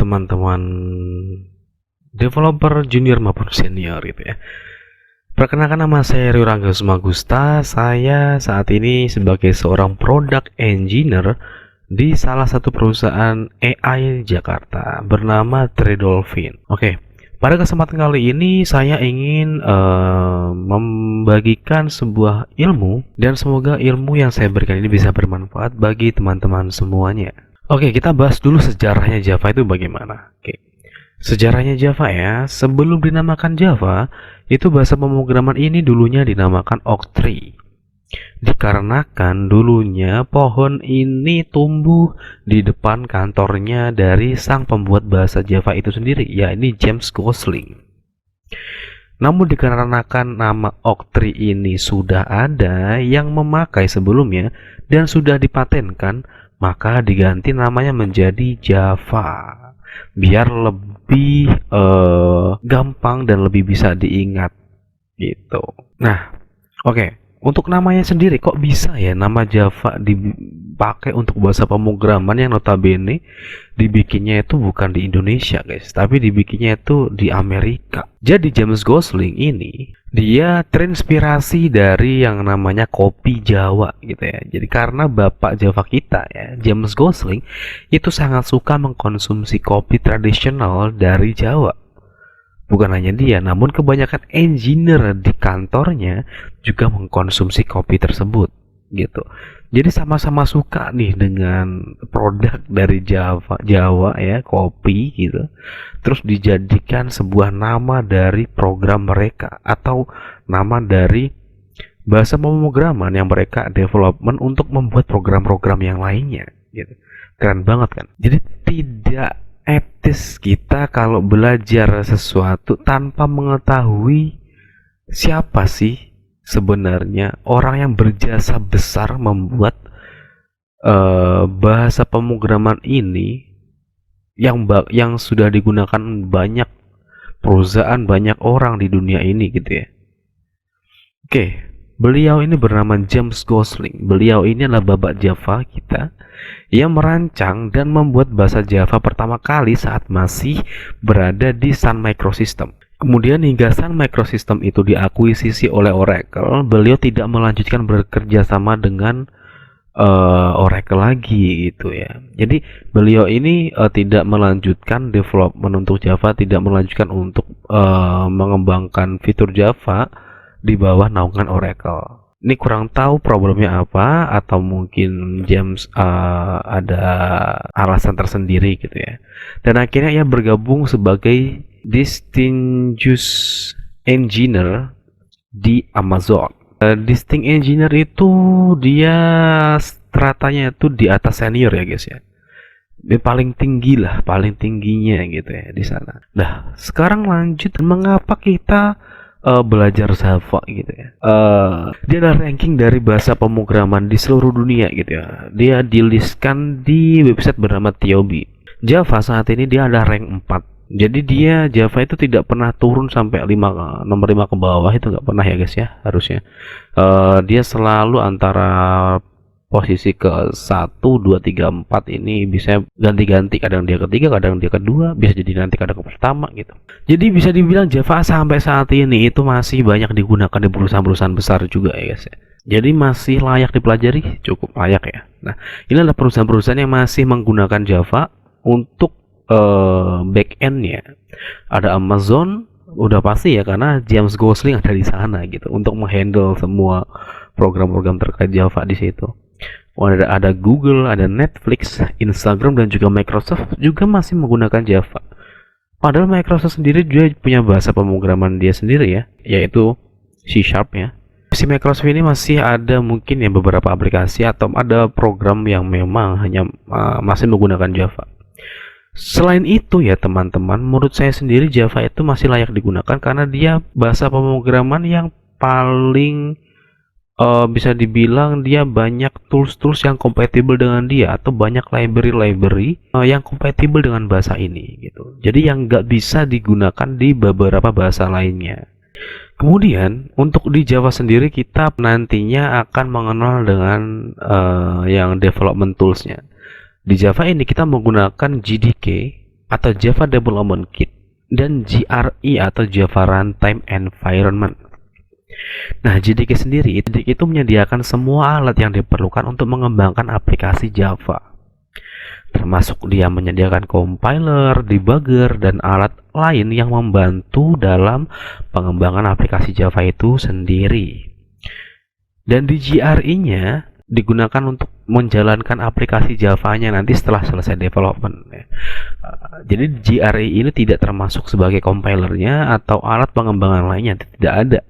teman-teman developer junior maupun senior gitu ya. Perkenalkan, nama saya Rio Rangga Sumagusta. Saya saat ini sebagai seorang product engineer di salah satu perusahaan AI Jakarta bernama Tredolphin. Oke, pada kesempatan kali ini saya ingin membagikan sebuah ilmu, dan semoga ilmu yang saya berikan ini bisa bermanfaat bagi teman-teman semuanya. Oke, kita bahas dulu sejarahnya Java itu bagaimana. Oke. Sejarahnya Java ya, sebelum dinamakan Java, itu bahasa pemrograman ini dulunya dinamakan Octree. Dikarenakan dulunya pohon ini tumbuh di depan kantornya dari sang pembuat bahasa Java itu sendiri, yakni James Gosling. Namun dikarenakan nama Octree ini sudah ada yang memakai sebelumnya dan sudah dipatenkan, maka diganti namanya menjadi Java, biar lebih gampang dan lebih bisa diingat gitu. Nah, oke. Untuk namanya sendiri, kok bisa ya nama Java dipakai untuk bahasa pemrograman yang notabene dibikinnya itu bukan di Indonesia guys, tapi dibikinnya itu di Amerika. Jadi James Gosling ini dia terinspirasi dari yang namanya kopi Jawa gitu ya. Jadi karena bapak Java kita ya, James Gosling itu sangat suka mengkonsumsi kopi tradisional dari Jawa. Bukan hanya dia, namun kebanyakan engineer di kantornya juga mengkonsumsi kopi tersebut gitu. Jadi sama-sama suka nih dengan produk dari Jawa ya, kopi gitu. Terus dijadikan sebuah nama dari program mereka atau nama dari bahasa pemrograman yang mereka development untuk membuat program-program yang lainnya gitu. Keren banget kan? Jadi tidak etis kita kalau belajar sesuatu tanpa mengetahui siapa sih sebenarnya orang yang berjasa besar membuat bahasa pemrograman ini yang sudah digunakan banyak perusahaan, banyak orang di dunia ini gitu ya. Oke, beliau ini bernama James Gosling. Beliau ini adalah bapak Java kita yang merancang dan membuat bahasa Java pertama kali saat masih berada di Sun Microsystem. Kemudian hingga Sun Microsystem itu diakuisisi oleh Oracle, beliau tidak melanjutkan bekerja sama dengan Oracle lagi gitu ya. Jadi beliau ini tidak melanjutkan development untuk Java, tidak melanjutkan untuk mengembangkan fitur Java di bawah naungan Oracle. Ini kurang tahu problemnya apa, atau mungkin James ada alasan tersendiri gitu ya. Dan akhirnya ia bergabung sebagai Distinguished Engineer di Amazon. Distinguished Engineer itu dia stratanya itu di atas senior ya guys ya. Dia paling tinggi lah, paling tingginya gitu ya di sana. Nah, sekarang lanjut, mengapa kita belajar Java gitu ya. Dia ada ranking dari bahasa pemrograman di seluruh dunia gitu ya. Dia dilistkan di website bernama TOB. Java saat ini dia ada rank 4. Jadi dia Java itu tidak pernah turun sampai nomor 5 ke bawah, itu nggak pernah ya guys ya, harusnya. Dia selalu antara posisi ke 1, 2, 3, 4 ini bisa ganti-ganti, kadang dia ketiga, kadang dia kedua, bisa jadi nanti kadang ke pertama gitu. Jadi bisa dibilang Java sampai saat ini itu masih banyak digunakan di perusahaan-perusahaan besar juga ya guys ya. Jadi masih layak dipelajari, cukup layak ya. Nah, ini adalah perusahaan-perusahaan yang masih menggunakan Java untuk back-end-nya. Ada Amazon, udah pasti ya, karena James Gosling ada di sana gitu untuk menghandle semua program-program terkait Java di situ. Ada Google, ada Netflix, Instagram, dan juga Microsoft juga masih menggunakan Java. Padahal Microsoft sendiri juga punya bahasa pemrograman dia sendiri ya, yaitu C# ya. Si Microsoft ini masih ada mungkin ya beberapa aplikasi atau ada program yang memang hanya masih menggunakan Java. Selain itu ya teman-teman, menurut saya sendiri Java itu masih layak digunakan karena dia bahasa pemrograman yang paling bisa dibilang dia banyak tools-tools yang kompatibel dengan dia, atau banyak library yang kompatibel dengan bahasa ini gitu. Jadi yang nggak bisa digunakan di beberapa bahasa lainnya. Kemudian untuk di Java sendiri kita nantinya akan mengenal dengan yang development toolsnya. Di Java ini kita menggunakan JDK atau Java Development Kit, dan JRE atau Java Runtime Environment. Nah, JDK sendiri itu menyediakan semua alat yang diperlukan untuk mengembangkan aplikasi Java, termasuk dia menyediakan compiler, debugger, dan alat lain yang membantu dalam pengembangan aplikasi Java itu sendiri. Dan di JRE-nya digunakan untuk menjalankan aplikasi Java-nya nanti setelah selesai development. Jadi JRE ini tidak termasuk sebagai compilernya atau alat pengembangan lainnya, tidak ada.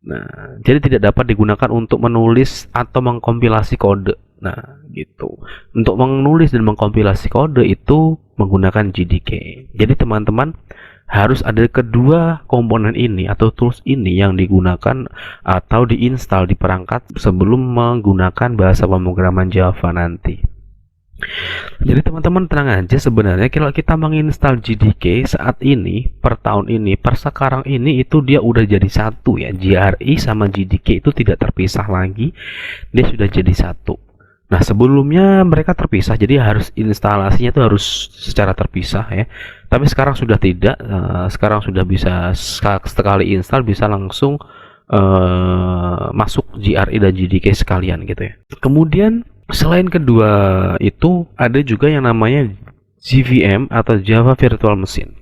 Nah, jadi tidak dapat digunakan untuk menulis atau mengkompilasi kode. Nah, gitu. Untuk menulis dan mengkompilasi kode itu menggunakan JDK. Jadi teman-teman harus ada kedua komponen ini atau tools ini yang digunakan atau diinstal di perangkat sebelum menggunakan bahasa pemrograman Java nanti. Jadi teman-teman tenang aja, sebenarnya kalau kita menginstal JDK saat ini, per tahun ini, per sekarang ini, itu dia udah jadi satu ya. JRE sama JDK itu tidak terpisah lagi, dia sudah jadi satu. Nah, sebelumnya mereka terpisah, jadi harus instalasinya itu harus secara terpisah ya. Tapi sekarang sudah tidak, sekarang sudah bisa sekali install bisa langsung masuk JRE dan JDK sekalian gitu ya. Kemudian selain kedua itu ada juga yang namanya JVM atau Java Virtual Machine.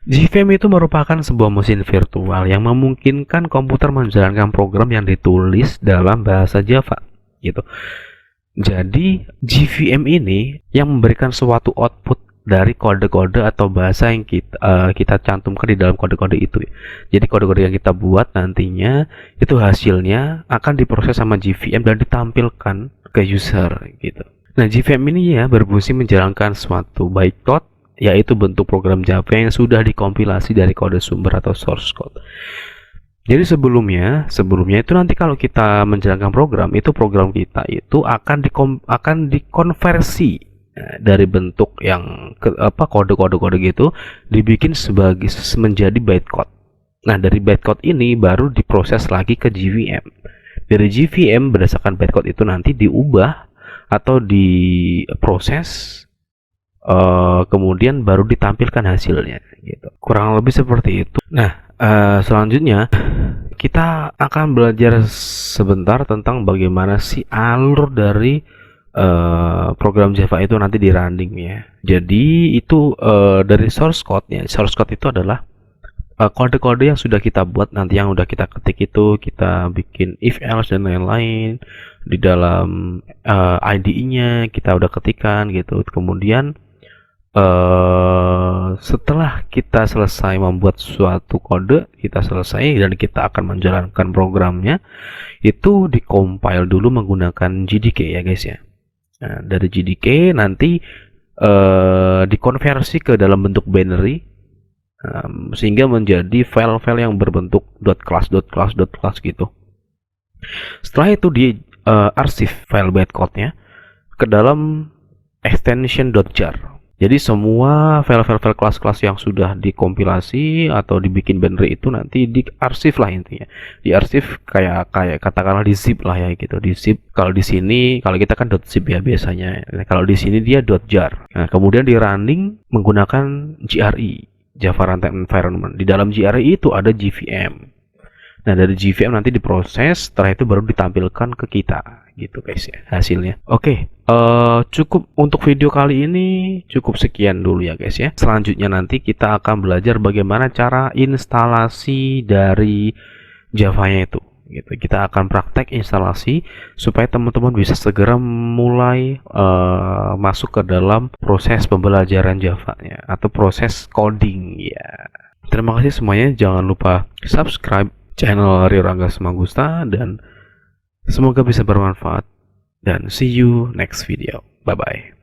JVM itu merupakan sebuah mesin virtual yang memungkinkan komputer menjalankan program yang ditulis dalam bahasa Java gitu. Jadi JVM ini yang memberikan suatu output dari kode-kode atau bahasa yang kita cantumkan di dalam kode-kode itu. Jadi kode-kode yang kita buat nantinya itu hasilnya akan diproses sama JVM dan ditampilkan ke user gitu. Nah, JVM ini ya berfungsi menjalankan suatu bytecode, yaitu bentuk program Java yang sudah dikompilasi dari kode sumber atau source code. Jadi sebelumnya itu nanti kalau kita menjalankan program itu, program kita itu akan dikonversi dari bentuk yang kode-kode gitu dibikin sebagai menjadi bytecode. Nah, dari bytecode ini baru diproses lagi ke JVM. Dari JVM berdasarkan bytecode itu nanti diubah atau diproses, kemudian baru ditampilkan hasilnya gitu. Kurang lebih seperti itu. Nah, selanjutnya kita akan belajar sebentar tentang bagaimana sih alur dari program Java itu nanti di running ya. Jadi itu dari source code-nya. Source code itu adalah kode-kode yang sudah kita buat, nanti yang udah kita ketik itu kita bikin if else dan lain-lain di dalam IDE-nya kita udah ketikkan gitu. Kemudian setelah kita selesai membuat suatu kode, kita selesai dan kita akan menjalankan programnya, itu dikompil dulu menggunakan JDK ya guys ya. Nah, dari JDK nanti dikonversi ke dalam bentuk binary, sehingga menjadi file-file yang berbentuk .class gitu. Setelah itu di arsip file bytecode-nya ke dalam extension .jar. Jadi semua file-file kelas-kelas yang sudah dikompilasi atau dibikin binary itu nanti diarsip lah intinya. Diarsip kayak katakanlah di zip lah ya gitu. Di zip. Kalau di sini, kalau kita kan .zip ya biasanya. Nah, kalau di sini dia .jar. Nah, kemudian di running menggunakan JRE, Java Runtime Environment. Di dalam JRE itu ada JVM. Nah, dari JVM nanti diproses, setelah itu baru ditampilkan ke kita gitu guys ya hasilnya. Oke, cukup untuk video kali ini, cukup sekian dulu ya guys ya. Selanjutnya nanti kita akan belajar bagaimana cara instalasi dari Java-nya itu gitu. Kita akan praktek instalasi supaya teman-teman bisa segera mulai masuk ke dalam proses pembelajaran Java-nya atau proses coding ya. Terima kasih semuanya, jangan lupa subscribe channel Rio Rangga Semagusta dan semoga bisa bermanfaat, dan see you next video. Bye bye.